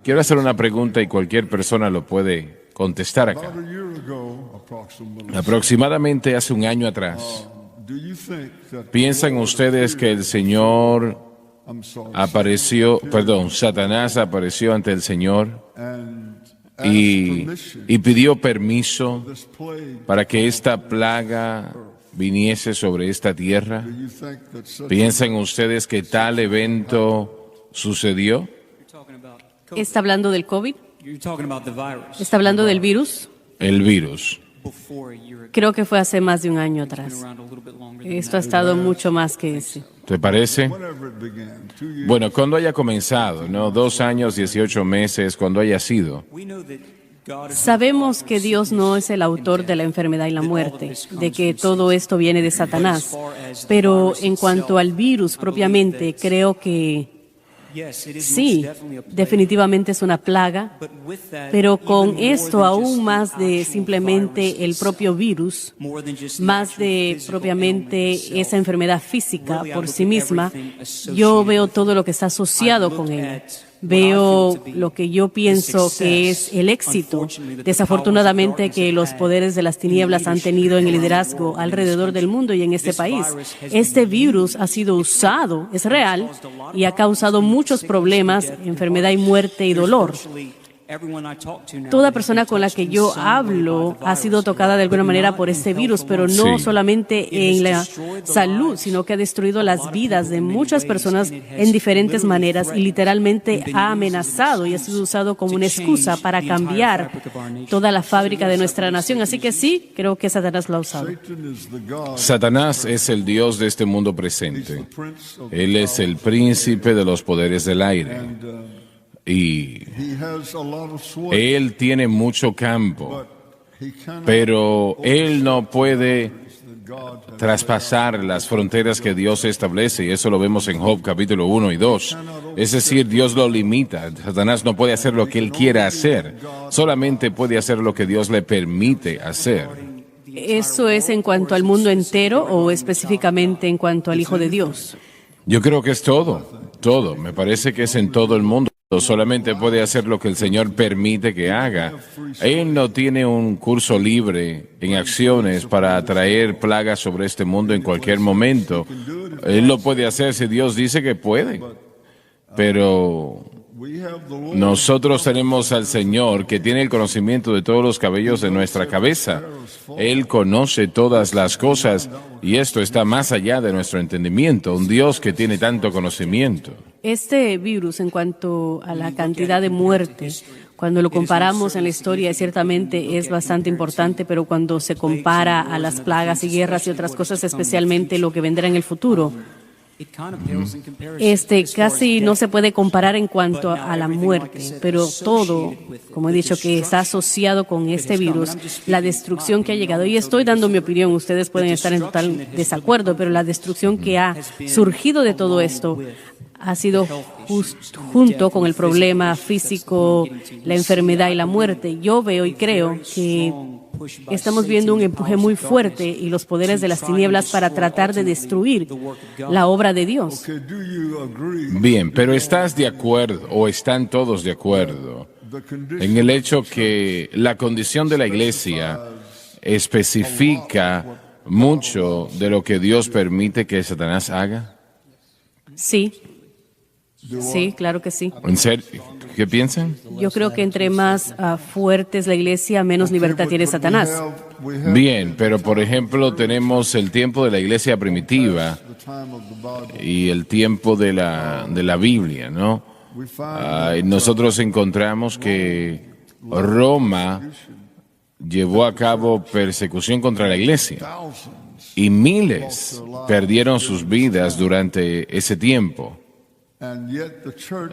Quiero hacer una pregunta y cualquier persona lo puede contestar acá. Aproximadamente hace un año atrás, ¿piensan ustedes que el Señor Satanás apareció ante el Señor y pidió permiso para que esta plaga viniese sobre esta tierra? ¿Piensan ustedes que tal evento sucedió? ¿Está hablando del COVID? ¿Está hablando del virus? El virus. Creo que fue hace más de un año atrás. Esto ha estado mucho más que ese. ¿Te parece? Bueno, cuando haya comenzado, ¿no? 2 años, 18 meses, cuando haya sido. Sabemos que Dios no es el autor de la enfermedad y la muerte, de que todo esto viene de Satanás. Pero en cuanto al virus propiamente, creo que sí, definitivamente es una plaga, pero con esto aún más de simplemente el propio virus, más de propiamente esa enfermedad física por sí misma, yo veo todo lo que está asociado con ella. Veo lo que yo pienso que es el éxito, desafortunadamente, que los poderes de las tinieblas han tenido en el liderazgo alrededor del mundo y en este país. Este virus ha sido usado, es real, y ha causado muchos problemas, enfermedad y muerte y dolor. Toda persona con la que yo hablo ha sido tocada de alguna manera por este virus, pero no solamente en la salud, sino que ha destruido las vidas de muchas personas en diferentes maneras y literalmente ha amenazado y ha sido usado como una excusa para cambiar toda la fábrica de nuestra nación. Así que sí, creo que Satanás lo ha usado. Satanás es el Dios de este mundo presente. Él es el príncipe de los poderes del aire. Y él tiene mucho campo, pero él no puede traspasar las fronteras que Dios establece, y eso lo vemos en Job capítulo 1 y 2. Es decir, Dios lo limita. Satanás no puede hacer lo que él quiera hacer, solamente puede hacer lo que Dios le permite hacer. ¿Eso es en cuanto al mundo entero o específicamente en cuanto al Hijo de Dios? Yo creo que es todo. Me parece que es en todo el mundo. Solamente puede hacer lo que el Señor permite que haga. Él no tiene un curso libre en acciones para atraer plagas sobre este mundo en cualquier momento. Él lo puede hacer si Dios dice que puede. Pero nosotros tenemos al Señor que tiene el conocimiento de todos los cabellos de nuestra cabeza. Él conoce todas las cosas y esto está más allá de nuestro entendimiento. Un Dios que tiene tanto conocimiento. Este virus, en cuanto a la cantidad de muertes, cuando lo comparamos en la historia, ciertamente es bastante importante, pero cuando se compara a las plagas y guerras y otras cosas, especialmente lo que vendrá en el futuro, casi no se puede comparar en cuanto a la muerte, pero todo, como he dicho, que está asociado con este virus, la destrucción que ha llegado. Y estoy dando mi opinión, ustedes pueden estar en total desacuerdo, pero la destrucción que ha surgido de todo esto ha sido junto con el problema físico, la enfermedad y la muerte. Yo veo y creo que estamos viendo un empuje muy fuerte y los poderes de las tinieblas para tratar de destruir la obra de Dios. Bien, pero ¿estás de acuerdo o están todos de acuerdo en el hecho que la condición de la iglesia especifica mucho de lo que Dios permite que Satanás haga? Sí, claro que sí. ¿En serio? ¿Qué piensan? Yo creo que entre más fuerte es la iglesia, menos libertad tiene Satanás. Bien, pero por ejemplo tenemos el tiempo de la iglesia primitiva y el tiempo de la Biblia, ¿no? Nosotros encontramos que Roma llevó a cabo persecución contra la iglesia y miles perdieron sus vidas durante ese tiempo.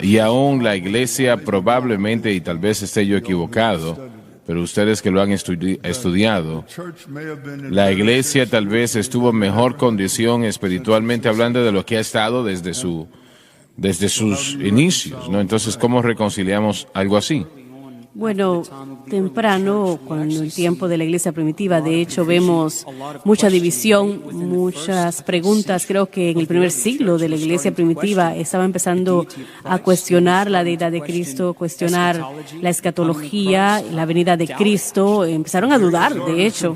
Y aún la iglesia probablemente, y tal vez esté yo equivocado, pero ustedes que lo han estudiado, la iglesia tal vez estuvo en mejor condición espiritualmente hablando de lo que ha estado desde sus inicios, ¿no? Entonces, ¿cómo reconciliamos algo así? Bueno, temprano, cuando el tiempo de la iglesia primitiva, de hecho, vemos mucha división, muchas preguntas. Creo que en el primer siglo de la iglesia primitiva estaba empezando a cuestionar la deidad de Cristo, cuestionar la escatología, la venida de Cristo. Empezaron a dudar, de hecho.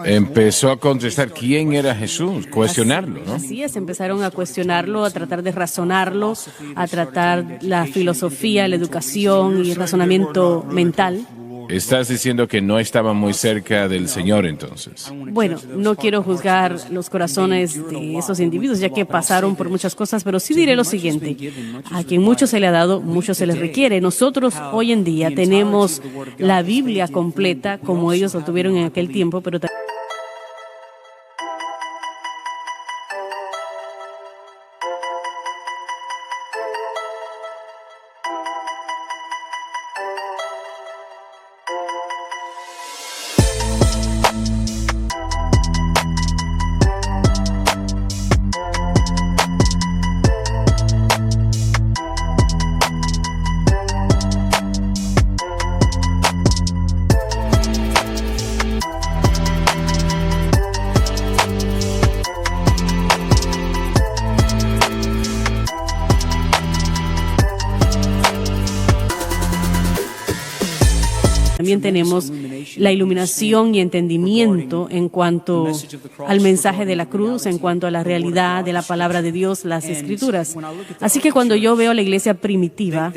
Empezó a contestar quién era Jesús, cuestionarlo, ¿no? Así es, empezaron a cuestionarlo, a tratar de razonarlo, a tratar la filosofía, la educación y razonamiento mental. Estás diciendo que no estaba muy cerca del Señor entonces. Bueno, no quiero juzgar los corazones de esos individuos, ya que pasaron por muchas cosas, pero sí diré lo siguiente. A quien mucho se le ha dado, mucho se les requiere. Nosotros hoy en día tenemos la Biblia completa, como ellos lo tuvieron en aquel tiempo, pero también tenemos la iluminación y entendimiento en cuanto al mensaje de la cruz, en cuanto a la realidad de la palabra de Dios, las Escrituras. Así que cuando yo veo la iglesia primitiva,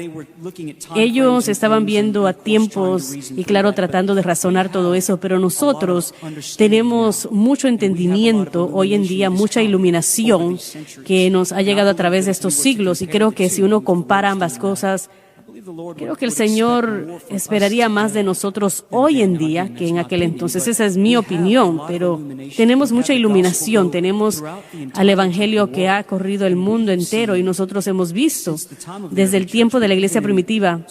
ellos estaban viendo a tiempos y claro, tratando de razonar todo eso, pero nosotros tenemos mucho entendimiento hoy en día, mucha iluminación que nos ha llegado a través de estos siglos, y creo que si uno compara ambas cosas, creo que el Señor esperaría más de nosotros hoy en día que en aquel entonces. Esa es mi opinión, pero tenemos mucha iluminación. Tenemos al Evangelio que ha corrido el mundo entero y nosotros hemos visto desde el tiempo de la iglesia primitiva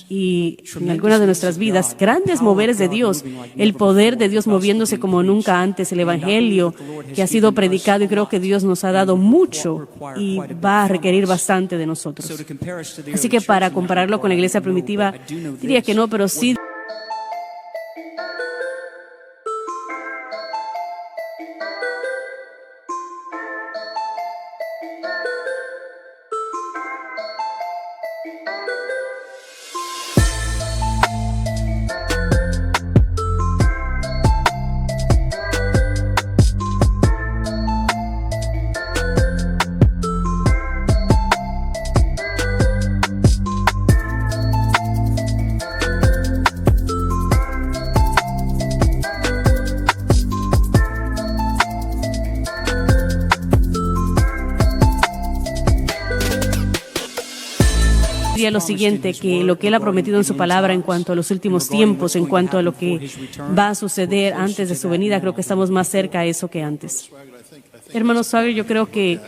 y en algunas de nuestras vidas grandes moveres de Dios, el poder de Dios moviéndose como nunca antes, el Evangelio que ha sido predicado, y creo que Dios nos ha dado mucho y va a requerir bastante de nosotros. Así que para compararlo con la iglesia primitiva, diría que no, pero sí. Lo siguiente, que lo que Él ha prometido en su palabra en cuanto a los últimos tiempos, en cuanto a lo que va a suceder antes de su venida, creo que estamos más cerca a eso que antes. Hermano Swagger, yo creo que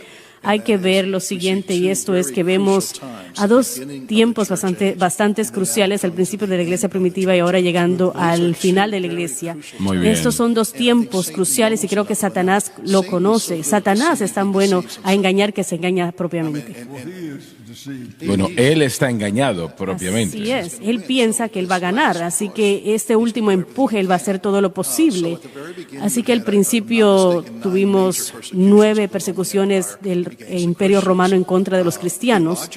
hay que ver lo siguiente, y esto es que vemos a dos tiempos bastante cruciales al principio de la iglesia primitiva y ahora llegando al final de la iglesia. Muy bien. Estos son dos tiempos cruciales y creo que Satanás lo conoce. Satanás es tan bueno a engañar que se engaña propiamente. Bueno, él está engañado propiamente. Así es, él piensa que él va a ganar, así que este último empuje, él va a hacer todo lo posible. Así que al principio tuvimos 9 persecuciones del Imperio Romano en contra de los cristianos.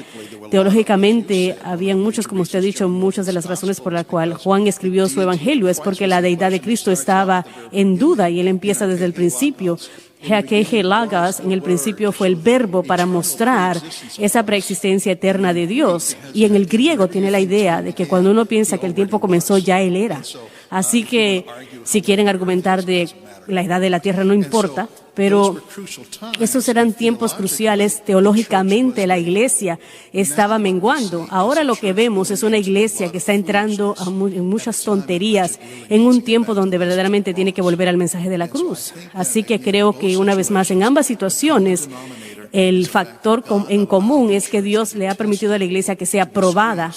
Teológicamente, habían muchos, como usted ha dicho, muchas de las razones por las cuales Juan escribió su evangelio es porque la deidad de Cristo estaba en duda, y él empieza desde el principio. Heakehe Logos, en el principio fue el verbo para mostrar esa preexistencia eterna de Dios. Y en el griego tiene la idea de que cuando uno piensa que el tiempo comenzó, ya Él era. Así que si quieren argumentar de la edad de la tierra, no importa, pero esos eran tiempos cruciales. Teológicamente la iglesia estaba menguando. Ahora lo que vemos es una iglesia que está entrando en muchas tonterías en un tiempo donde verdaderamente tiene que volver al mensaje de la cruz. Así que creo que una vez más en ambas situaciones el factor en común es que Dios le ha permitido a la iglesia que sea probada.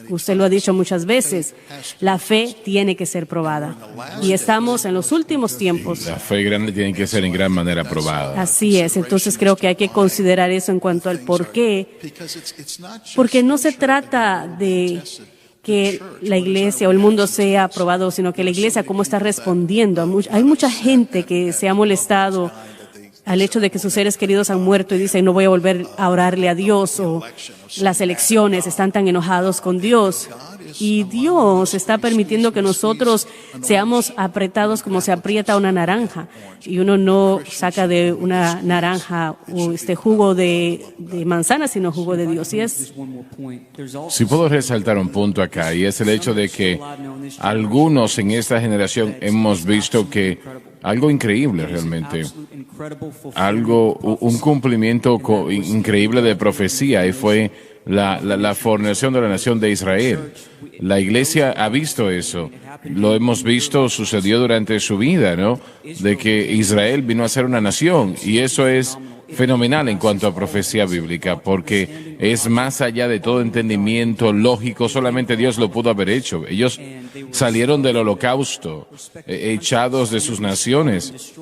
Usted lo ha dicho muchas veces, la fe tiene que ser probada. Y estamos en los últimos tiempos. La fe grande tiene que ser en gran manera probada. Así es, entonces creo que hay que considerar eso en cuanto al por qué. Porque no se trata de que la iglesia o el mundo sea aprobado, sino que la iglesia cómo está respondiendo. Hay mucha gente que se ha molestado al hecho de que sus seres queridos han muerto y dicen no voy a volver a orarle a Dios, o las elecciones, están tan enojados con Dios. Y Dios está permitiendo que nosotros seamos apretados como se aprieta una naranja. Y uno no saca de una naranja jugo de manzana, sino jugo de Dios. Si puedo resaltar un punto acá, y es el hecho de que algunos en esta generación hemos visto que algo increíble realmente, un cumplimiento increíble de profecía, y fue la formación de la nación de Israel. La iglesia ha visto eso. Lo hemos visto, sucedió durante su vida, ¿no? De que Israel vino a ser una nación, y eso es fenomenal en cuanto a profecía bíblica, porque es más allá de todo entendimiento lógico. Solamente Dios lo pudo haber hecho. Ellos salieron del holocausto, echados de sus naciones,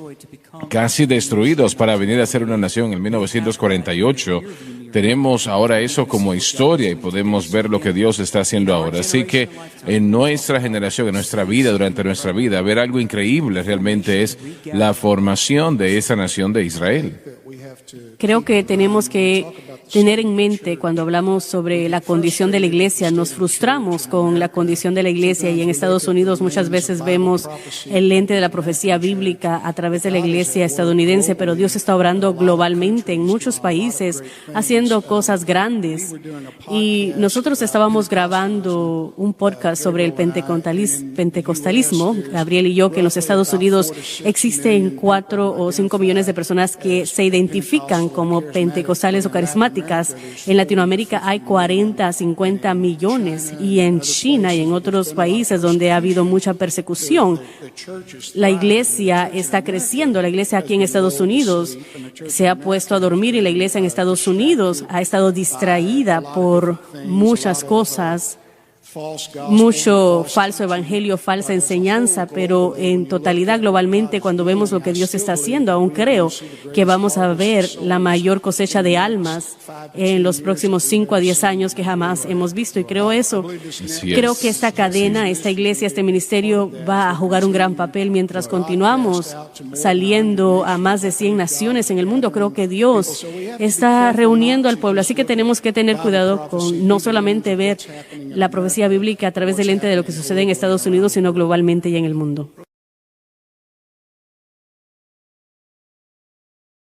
casi destruidos, para venir a ser una nación en 1948. Tenemos ahora eso como historia y podemos ver lo que Dios está haciendo ahora. Así que en nuestra generación, en nuestra vida, durante nuestra vida, ver algo increíble realmente es la formación de esa nación de Israel. Creo que tenemos que tener en mente cuando hablamos sobre la condición de la iglesia. Nos frustramos con la condición de la iglesia, y en Estados Unidos muchas veces vemos el lente de la profecía bíblica a través de la iglesia estadounidense, pero Dios está obrando globalmente en muchos países, haciendo cosas grandes. Y nosotros estábamos grabando un podcast sobre el pentecostalismo, Gabriel y yo, que en los Estados Unidos existen 4 o 5 millones de personas que se identifican como pentecostales o carismáticas. En Latinoamérica hay 40 a 50 millones, y en China y en otros países donde ha habido mucha persecución, la iglesia está creciendo. La iglesia aquí en Estados Unidos se ha puesto a dormir, y la iglesia en Estados Unidos ha estado distraída por muchas cosas, mucho falso evangelio, falsa enseñanza, pero en totalidad, globalmente, cuando vemos lo que Dios está haciendo, aún creo que vamos a ver la mayor cosecha de almas en los próximos 5 a 10 años que jamás hemos visto, y creo eso. Creo que esta cadena, esta iglesia, este ministerio va a jugar un gran papel mientras continuamos saliendo a más de 100 naciones en el mundo. Creo que Dios está reuniendo al pueblo, así que tenemos que tener cuidado con no solamente ver la profecía bíblica a través del lente de lo que sucede en Estados Unidos, sino globalmente y en el mundo.